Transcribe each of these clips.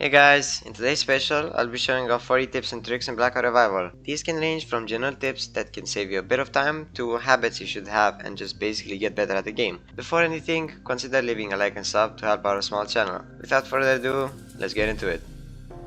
Hey guys, in today's special, I'll be showing off 40 tips and tricks in Blackout Revival. These can range from general tips that can save you a bit of time to habits you should have and just basically get better at the game. Before anything, consider leaving a like and sub to help out a small channel. Without further ado, let's get into it.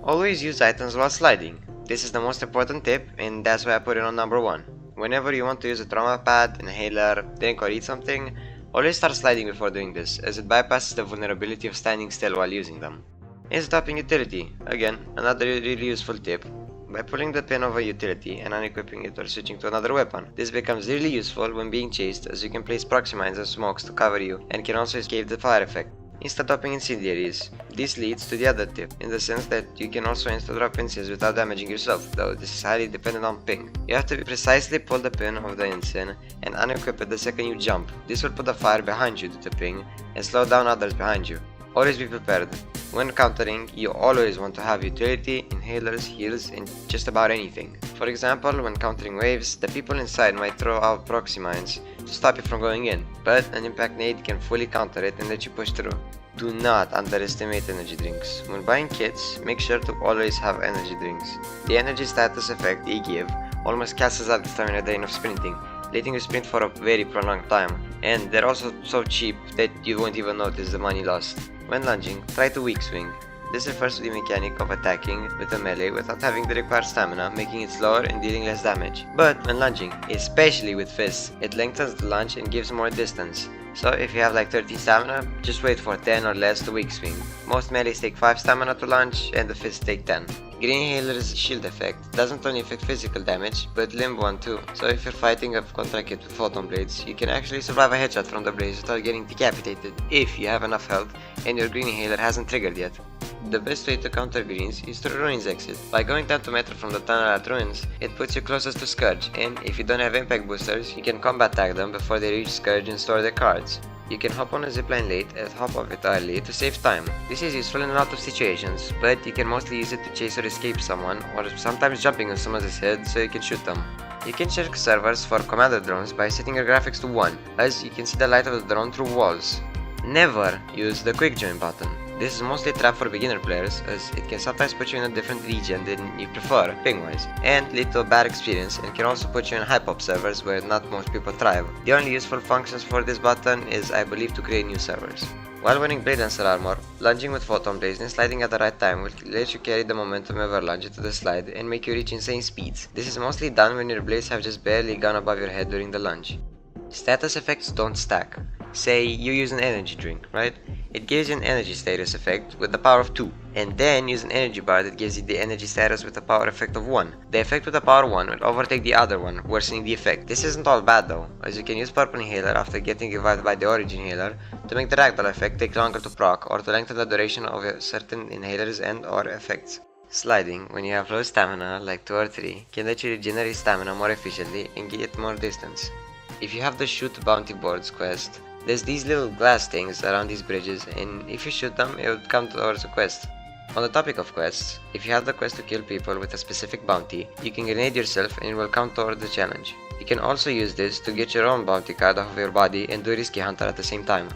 Always use items while sliding. This is the most important tip and that's why I put it on number 1. Whenever you want to use a trauma pad, inhaler, drink or eat something, always start sliding before doing this, as it bypasses the vulnerability of standing still while using them. Insta-tapping utility. Again, another really useful tip. By pulling the pin of a utility and unequipping it or switching to another weapon. This becomes really useful when being chased, as you can place proxy mines and smokes to cover you and can also escape the fire effect. Insta-dropping incendiaries. This leads to the other tip, in the sense that you can also insta-drop incense without damaging yourself, though this is highly dependent on ping. You have to precisely pull the pin of the incense and unequip it the second you jump. This will put the fire behind you due to ping and slow down others behind you. Always be prepared. When countering, you always want to have utility, inhalers, heals, and just about anything. For example, when countering waves, the people inside might throw out proxy mines to stop you from going in, but an impact nade can fully counter it and let you push through. Do not underestimate energy drinks. When buying kits, make sure to always have energy drinks. The energy status effect they give almost cancels out the stamina drain of sprinting, letting you sprint for a very prolonged time, and they're also so cheap that you won't even notice the money lost. When lunging, try to weak swing. This refers to the mechanic of attacking with a melee without having the required stamina, making it slower and dealing less damage. But when lunging, especially with fists, it lengthens the lunge and gives more distance. So if you have like 30 stamina, just wait for 10 or less to weak swing. Most melees take 5 stamina to launch and the fists take 10. Green Inhaler's shield effect doesn't only affect physical damage, but limb one too. So if you're fighting a contra kit with photon blades, you can actually survive a headshot from the blades without getting decapitated if you have enough health and your Green Inhaler hasn't triggered yet. The best way to counter greens is through Ruins exit. By going down 2 meters from the tunnel at Ruins, it puts you closest to Scourge, and if you don't have impact boosters, you can combat tag them before they reach Scourge and store their cards. You can hop on a zipline late and hop off it early to save time. This is useful in a lot of situations, but you can mostly use it to chase or escape someone, or sometimes jumping on someone's head so you can shoot them. You can check servers for commander drones by setting your graphics to 1, as you can see the light of the drone through walls. Never use the quick join button. This is mostly a trap for beginner players, as it can sometimes put you in a different region than you prefer, ping-wise, and lead to a bad experience, and can also put you in high-pop servers where not most people thrive. The only useful functions for this button is, I believe, to create new servers. While wearing Blade Dancer armor, lunging with photon blades and sliding at the right time will let you carry the momentum of your lunge into the slide and make you reach insane speeds. This is mostly done when your blades have just barely gone above your head during the lunge. Status effects don't stack. Say you use an energy drink, right? It gives you an energy status effect with the power of 2, and then use an energy bar that gives you the energy status with the power effect of 1. The effect with the power 1 will overtake the other one, worsening the effect. This isn't all bad though, as you can use Purple Inhaler after getting revived by the Origin Inhaler to make the Ragdoll effect take longer to proc, or to lengthen the duration of certain inhalers and or effects. Sliding, when you have low stamina, like 2 or 3, can let you regenerate stamina more efficiently and get more distance. If you have the Shoot Bounty Boards quest, there's these little glass things around these bridges, and if you shoot them, it would count towards a quest. On the topic of quests, if you have the quest to kill people with a specific bounty, you can grenade yourself and it will count towards the challenge. You can also use this to get your own bounty card off of your body and do Risky Hunter at the same time.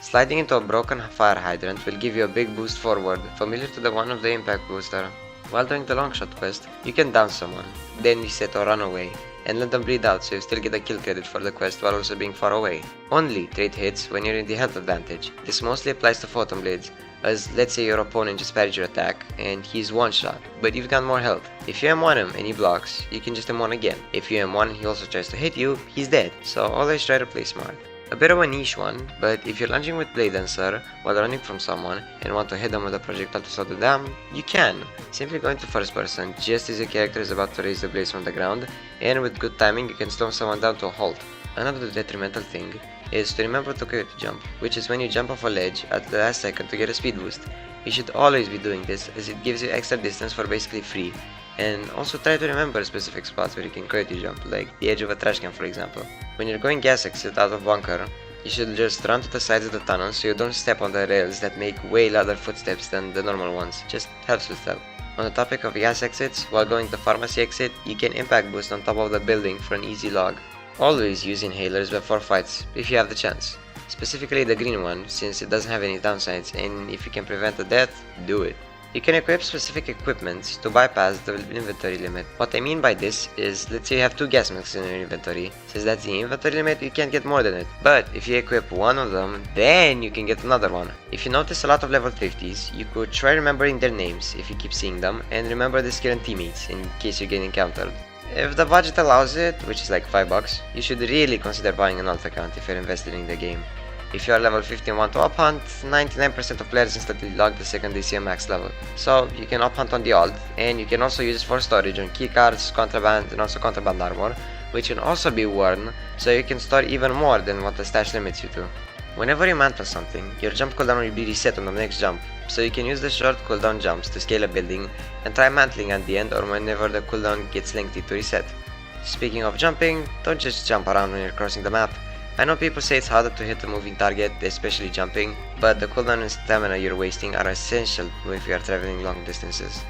Sliding into a broken fire hydrant will give you a big boost forward, familiar to the one of the impact booster. While doing the longshot quest, you can down someone, then reset or run away, and let them bleed out so you still get a kill credit for the quest while also being far away. Only trade hits when you're in the health advantage. This mostly applies to photon blades, as let's say your opponent just parried your attack and he's one shot, but you've got more health. If you M1 him and he blocks, you can just M1 again. If you M1 and he also tries to hit you, he's dead, so always try to play smart. A bit of a niche one, but if you're lunging with Blade Dancer while running from someone and want to hit them with a projectile to slow them down, you can. Simply go into first person just as your character is about to raise the blades from the ground, and with good timing you can slow someone down to a halt. Another detrimental thing is to remember to coyote jump, which is when you jump off a ledge at the last second to get a speed boost. You should always be doing this, as it gives you extra distance for basically free. And also try to remember specific spots where you can coyote jump, like the edge of a trash can for example. When you're going gas exit out of bunker, you should just run to the sides of the tunnel so you don't step on the rails that make way louder footsteps than the normal ones, just helps with stealth. On the topic of gas exits, while going to pharmacy exit, you can impact boost on top of the building for an easy log. Always use inhalers before fights, if you have the chance. Specifically the green one, since it doesn't have any downsides, and if you can prevent a death, do it. You can equip specific equipment to bypass the inventory limit. What I mean by this is, let's say you have 2 gas masks in your inventory. Since that's the inventory limit, you can't get more than it. But if you equip one of them, then you can get another one. If you notice a lot of level 50s, you could try remembering their names if you keep seeing them, and remember the skill and teammates in case you get encountered. If the budget allows it, which is like $5, you should really consider buying an alt account if you're invested in the game. If you are level 50 and want to up hunt, 99% of players instantly log the second they see a max level. So you can up hunt on the alt, and you can also use it for storage on keycards, contraband, and also contraband armor, which can also be worn, so you can store even more than what the stash limits you to. Whenever you mantle something, your jump cooldown will be reset on the next jump, so you can use the short cooldown jumps to scale a building and try mantling at the end or whenever the cooldown gets lengthy to reset. Speaking of jumping, don't just jump around when you're crossing the map. I know people say it's harder to hit a moving target, especially jumping, but the cooldown and stamina you're wasting are essential if you are traveling long distances.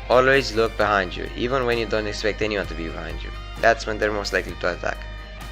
Always look behind you, even when you don't expect anyone to be behind you. That's when they're most likely to attack.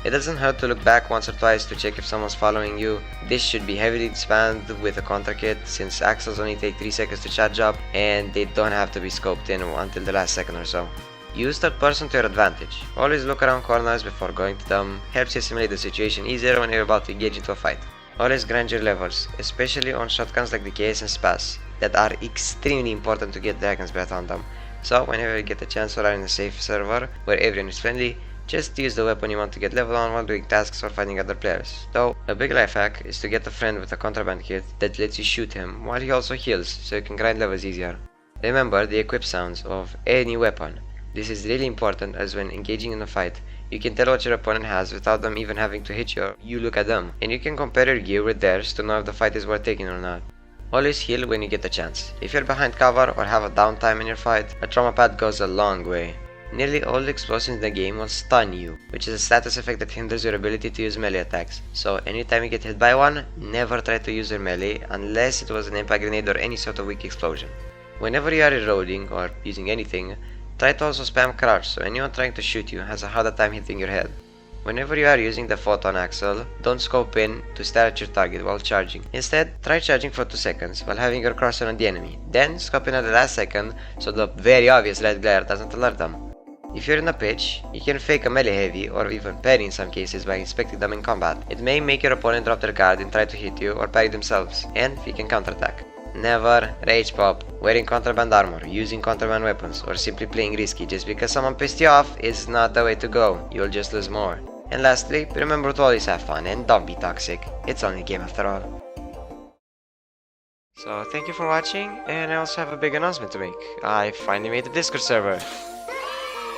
It doesn't hurt to look back once or twice to check if someone's following you. This should be heavily spammed with a contra kit, since axles only take 3 seconds to charge up and they don't have to be scoped in until the last second or so. Use third person to your advantage. Always look around corners before going to them, helps you simulate the situation easier when you're about to engage into a fight. Always grind your levels, especially on shotguns like the KS and SPAS, that are extremely important to get Dragon's Breath on them. So whenever you get a chance or are in a safe server where everyone is friendly, just use the weapon you want to get level on while doing tasks or fighting other players. Though, a big life hack is to get a friend with a contraband kit that lets you shoot him while he also heals, so you can grind levels easier. Remember the equip sounds of any weapon. This is really important, as when engaging in a fight, you can tell what your opponent has without them even having to hit you or you look at them, and you can compare your gear with theirs to know if the fight is worth taking or not. Always heal when you get the chance. If you're behind cover or have a downtime in your fight, a trauma pad goes a long way. Nearly all explosions in the game will stun you, which is a status effect that hinders your ability to use melee attacks. So anytime you get hit by one, never try to use your melee unless it was an impact grenade or any sort of weak explosion. Whenever you are reloading or using anything, try to also spam crouch so anyone trying to shoot you has a harder time hitting your head. Whenever you are using the photon axle, don't scope in to stare at your target while charging. Instead, try charging for 2 seconds while having your cursor on the enemy. Then scope in at the last second so the very obvious red glare doesn't alert them. If you're in a pitch, you can fake a melee heavy or even parry in some cases by inspecting them in combat. It may make your opponent drop their guard and try to hit you or parry themselves, and you can counterattack. Never rage pop. Wearing contraband armor, using contraband weapons, or simply playing risky just because someone pissed you off is not the way to go. You'll just lose more. And lastly, remember to always have fun and don't be toxic. It's only a game after all. So thank you for watching, and I also have a big announcement to make. I finally made a Discord server.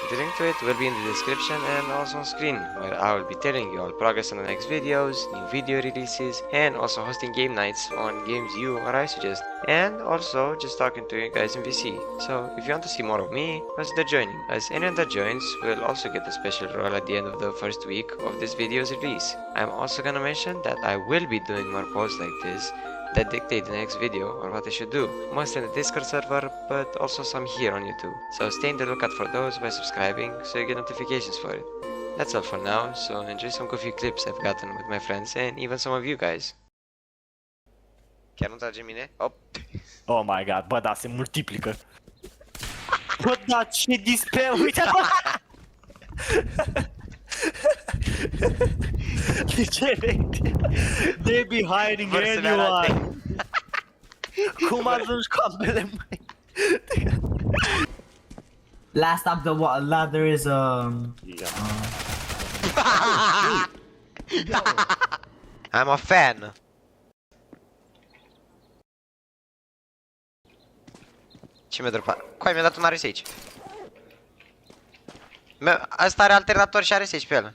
The link to it will be in the description and also on screen, where I will be telling you all progress on the next videos, new video releases, and also hosting game nights on games you or I suggest, and also just talking to you guys in VC. So if you want to see more of me, consider joining, as anyone that joins will also get a special role at the end of the first week of this video's release. I'm also gonna mention that I will be doing more posts like this that dictate the next video or what I should do, mostly in the Discord server, but also some here on YouTube. So stay in the lookout for those by subscribing so you get notifications for it. That's all for now, so enjoy some goofy clips I've gotten with my friends and even some of you guys. Chiar nu trage mine? Oh. Oh my god, bă, da, se multiplică. Bă, da, ce display, uite! De ce they be hiding anyone? Cum ajungi cu ambele mâini? Last up the ladder is I'm a fan! Ce mi-a dropat? Coi, mi-a dat un RSH. Asta are alternator și RSH pe el.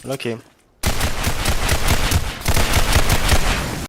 Ok.